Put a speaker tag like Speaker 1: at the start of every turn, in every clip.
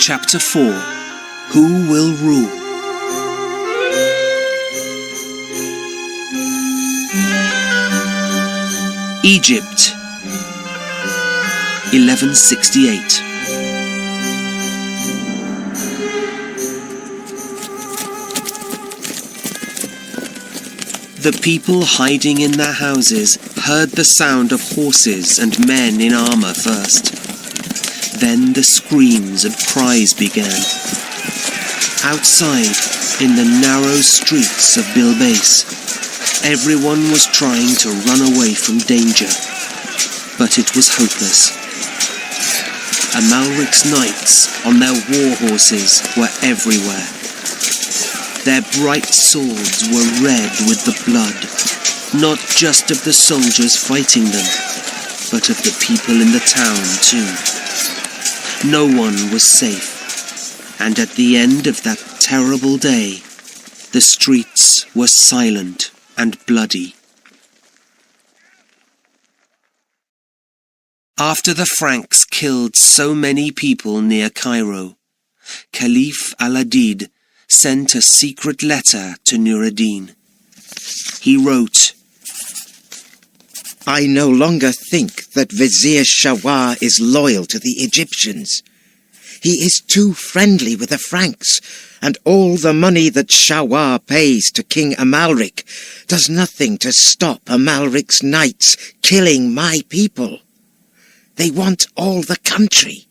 Speaker 1: Chapter 4. Who will rule? Egypt, 1168. The people hiding in their houses heard the sound of horses and men in armor first. Then the screams and cries began. Outside, in the narrow streets of Bilbais, everyone was trying to run away from danger, but it was hopeless. Amalric's knights on their war horses were everywhere. Their bright swords were red with the blood, not just of the soldiers fighting them, but of the people in the town too. No one was safe, and at the end of that terrible day, the streets were silent and bloody. After the Franks killed so many people near Cairo, Caliph Al-Adid sent a secret letter to Nur ad-Din. He wrote,
Speaker 2: I no longer think that Vizier Shawar is loyal to the Egyptians. He is too friendly with the Franks, and all the money that Shawar pays to King Amalric does nothing to stop Amalric's knights killing my people. They want all the country.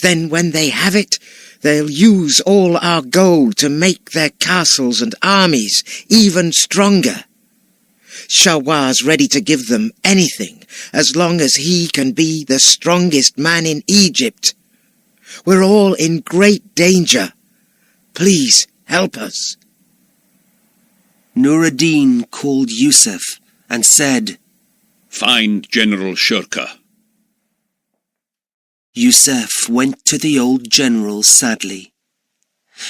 Speaker 2: Then when they have it, they'll use all our gold to make their castles and armies even stronger. Shawar's ready to give them anything, as long as he can be the strongest man in Egypt. We're all in great danger. Please help us.
Speaker 1: Nur ad-Din called Yusuf and said,
Speaker 3: Find General Shurka.
Speaker 1: Yusuf went to the old general sadly.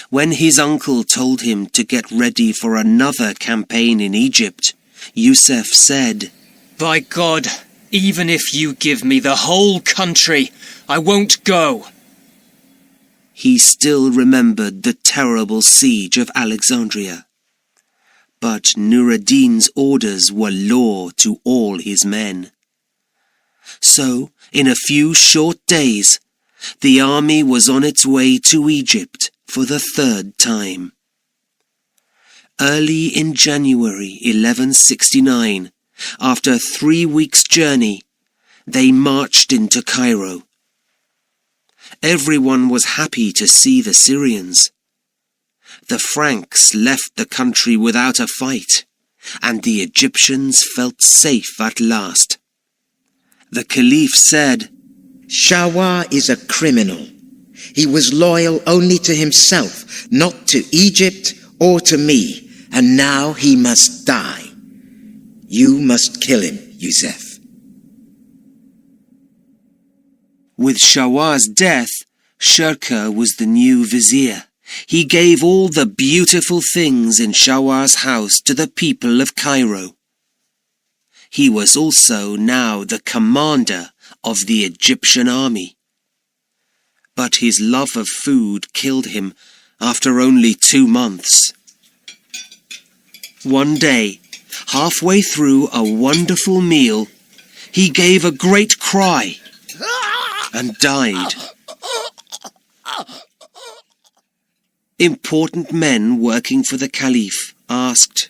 Speaker 1: When his uncle told him to get ready for another campaign in Egypt, Yusuf said,
Speaker 4: By God, even if you give me the whole country, I won't go.
Speaker 1: He still remembered the terrible siege of Alexandria. But Nur ad-Din's orders were law to all his men. So, in a few short days, the army was on its way to Egypt for the third time. Early in January 1169, after a 3 weeks' journey, they marched into Cairo. Everyone was happy to see the Syrians. The Franks left the country without a fight, and the Egyptians felt safe at last. The Caliph said,
Speaker 2: Shawar is a criminal. He was loyal only to himself, not to Egypt or to me, and now he must die. You must kill him, Yusuf.
Speaker 1: With Shawar's death, Shurka was the new vizier. He gave all the beautiful things in Shawar's house to the people of Cairo. He was also now the commander of the Egyptian army. But his love of food killed him after only 2 months. One day, halfway through a wonderful meal, he gave a great cry and died. Important men working for the Caliph asked,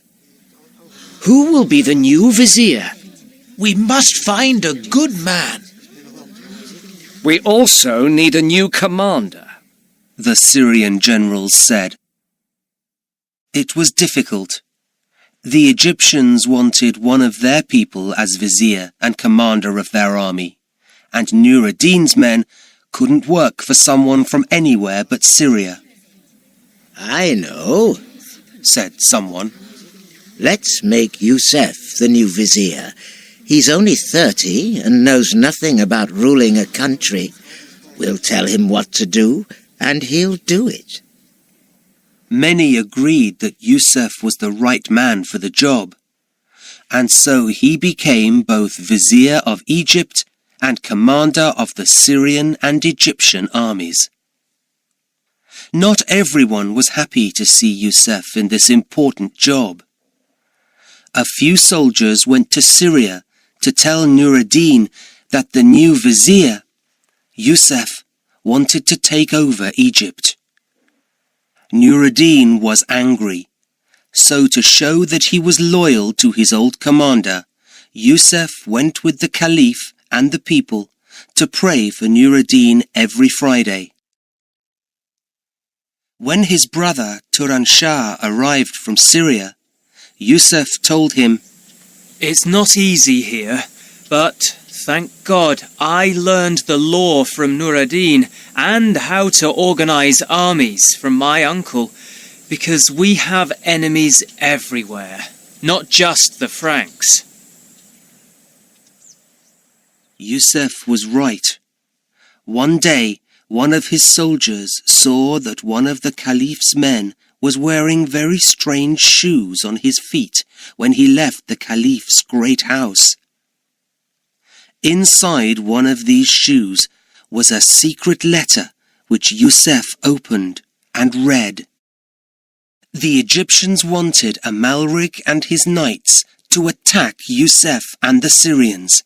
Speaker 5: Who will be the new vizier? We must find a good man.
Speaker 6: We also need a new commander,
Speaker 1: the Syrian generals said. It was difficult. The Egyptians wanted one of their people as vizier and commander of their army, and Nur ad-Din's men couldn't work for someone from anywhere but Syria.
Speaker 2: I know,
Speaker 1: said someone.
Speaker 2: Let's make Yusuf the new vizier. He's only 30 and knows nothing about ruling a country. We'll tell him what to do, and he'll do it.
Speaker 1: Many agreed that Yusuf was the right man for the job, and so he became both vizier of Egypt and commander of the Syrian and Egyptian armies. Not everyone was happy to see Yusuf in this important job. A few soldiers went to Syria to tell Nur ad-Din that the new vizier, Yusuf, wanted to take over Egypt. Nur ad-Din was angry, so to show that he was loyal to his old commander, Yusuf went with the Caliph and the people to pray for Nur ad-Din every Friday. When his brother Turan Shah arrived from Syria, Yusuf told him,
Speaker 4: It's not easy here, but thank God I learned the law from Nur ad-Din and how to organize armies from my uncle, because we have enemies everywhere, not just the Franks.
Speaker 1: Yusuf was right. One day, one of his soldiers saw that one of the Caliph's men was wearing very strange shoes on his feet when he left the Caliph's great house. Inside one of these shoes was a secret letter which Yusuf opened and read. The Egyptians wanted Amalric and his knights to attack Yusuf and the Syrians.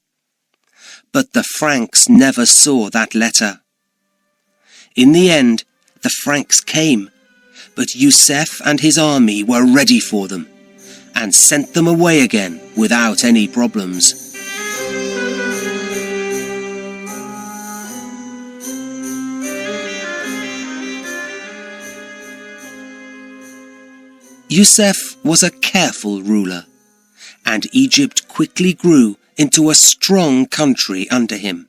Speaker 1: But the Franks never saw that letter. In the end, the Franks came, but Yusuf and his army were ready for them, and sent them away again without any problems. Yusuf was a careful ruler, and Egypt quickly grew into a strong country under him.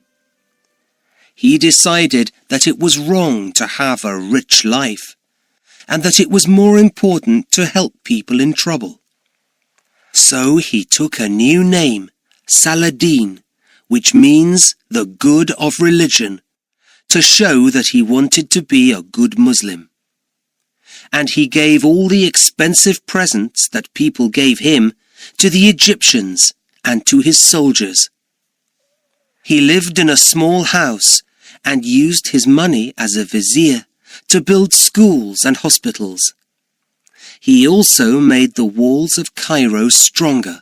Speaker 1: He decided that it was wrong to have a rich life, and that it was more important to help people in trouble. So he took a new name, Saladin, which means the good of religion, to show that he wanted to be a good Muslim. And he gave all the expensive presents that people gave him to the Egyptians and to his soldiers. He lived in a small house and used his money as a vizier to build schools and hospitals. He also made the walls of Cairo stronger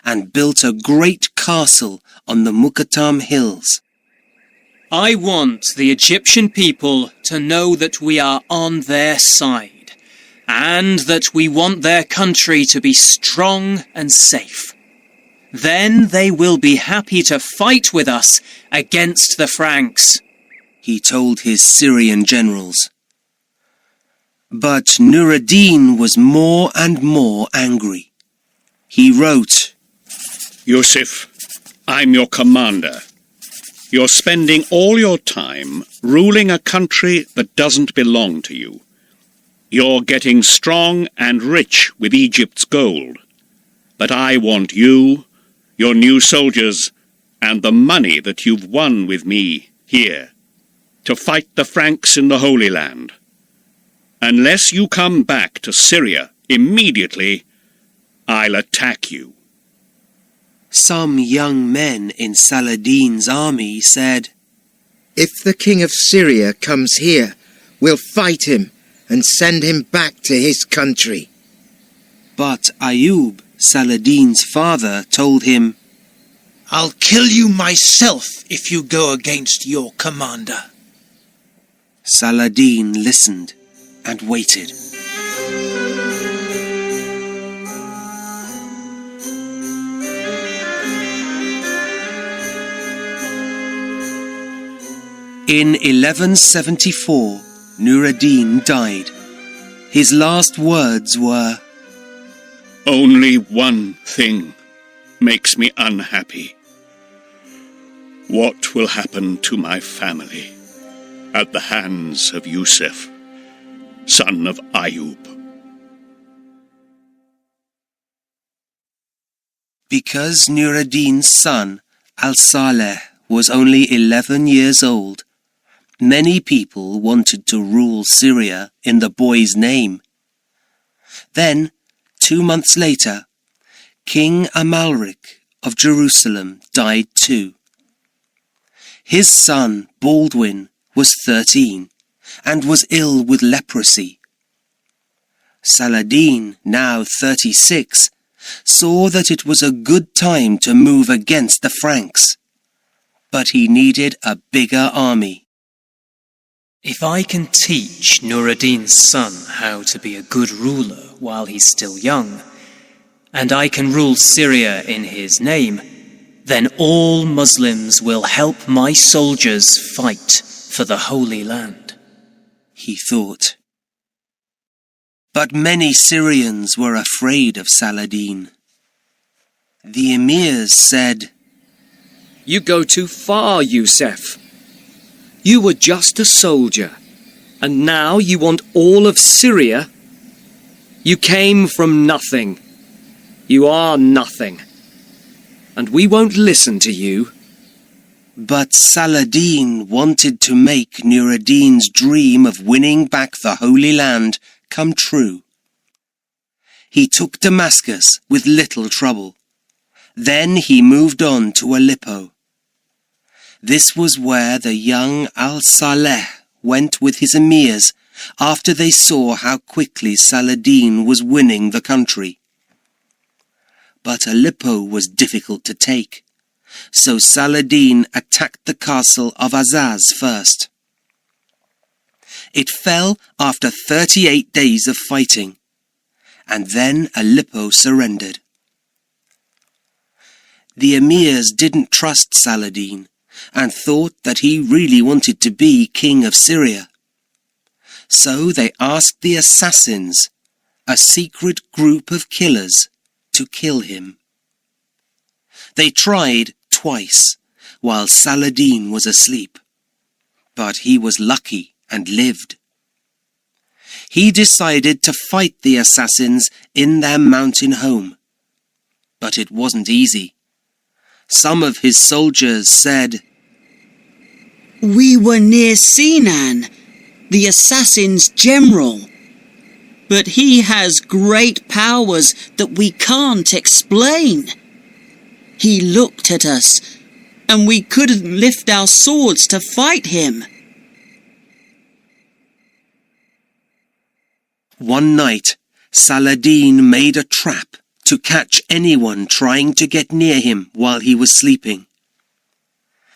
Speaker 1: and built a great castle on the Muqattam hills.
Speaker 4: I want the Egyptian people to know that we are on their side, and that we want their country to be strong and safe. Then they will be happy to fight with us against the Franks,
Speaker 1: he told his Syrian generals. But Nur ad-Din was more and more angry. He wrote,
Speaker 3: Yusuf, I'm your commander. You're spending all your time ruling a country that doesn't belong to you. You're getting strong and rich with Egypt's gold. But I want you, your new soldiers, and the money that you've won with me here, to fight the Franks in the Holy Land. Unless you come back to Syria immediately, I'll attack you.
Speaker 1: Some young men in Saladin's army said,
Speaker 2: If the king of Syria comes here, we'll fight him and send him back to his country.
Speaker 1: But Ayub, Saladin's father, told him,
Speaker 5: I'll kill you myself if you go against your commander.
Speaker 1: Saladin listened and waited. In 1174, Nur ad-Din died. His last words were,
Speaker 3: Only one thing makes me unhappy. What will happen to my family at the hands of Yusuf, son of Ayub?
Speaker 1: Because Nur ad-Din's son, Al-Saleh, was only 11 years old, many people wanted to rule Syria in the boy's name. Then, 2 months later, King Amalric of Jerusalem died too. His son, Baldwin, was 13, and was ill with leprosy. Saladin, now 36, saw that it was a good time to move against the Franks, but he needed a bigger army.
Speaker 4: If I can teach Nur ad-Din's son how to be a good ruler while he's still young, and I can rule Syria in his name, then all Muslims will help my soldiers fight for the Holy Land,
Speaker 1: he thought. But many Syrians were afraid of Saladin. The emirs said,
Speaker 6: You go too far, Yusuf. You were just a soldier, and now you want all of Syria? You came from nothing. You are nothing. And we won't listen to you.
Speaker 1: But Saladin wanted to make Nur ad-Din's dream of winning back the Holy Land come true. He took Damascus with little trouble. Then he moved on to Aleppo. This was where the young al-Saleh went with his emirs after they saw how quickly Saladin was winning the country. But Aleppo was difficult to take, so Saladin attacked the castle of Azaz first. It fell after 38 days of fighting, and then Aleppo surrendered. The emirs didn't trust Saladin and thought that he really wanted to be king of Syria. So they asked the assassins, a secret group of killers, to kill him. They tried twice while Saladin was asleep, but he was lucky and lived. He decided to fight the assassins in their mountain home, but it wasn't easy. Some of his soldiers said,
Speaker 7: We were near Sinan, the assassin's general, but he has great powers that we can't explain. He looked at us, and we couldn't lift our swords to fight him.
Speaker 1: One night, Saladin made a trap to catch anyone trying to get near him while he was sleeping.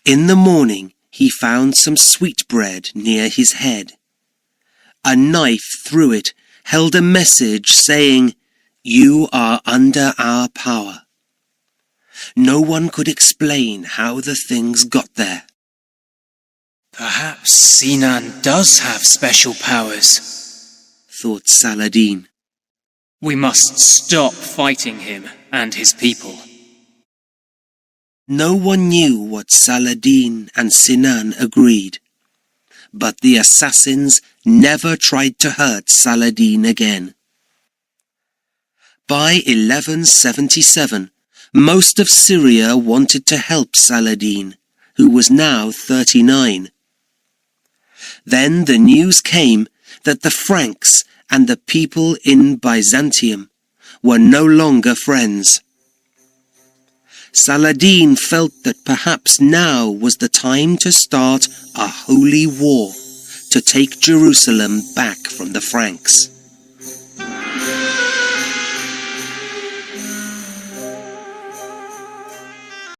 Speaker 1: In the morning, he found some sweetbread near his head. A knife through it held a message saying, You are under our power. No one could explain how the things got there.
Speaker 4: Perhaps Sinan does have special powers,
Speaker 1: thought Saladin.
Speaker 4: We must stop fighting him and his people.
Speaker 1: No one knew what Saladin and Sinan agreed, but the assassins never tried to hurt Saladin again. By 1177, most of Syria wanted to help Saladin, who was now 39. Then the news came that the Franks and the people in Byzantium were no longer friends. Saladin felt that perhaps now was the time to start a holy war to take Jerusalem back from the Franks.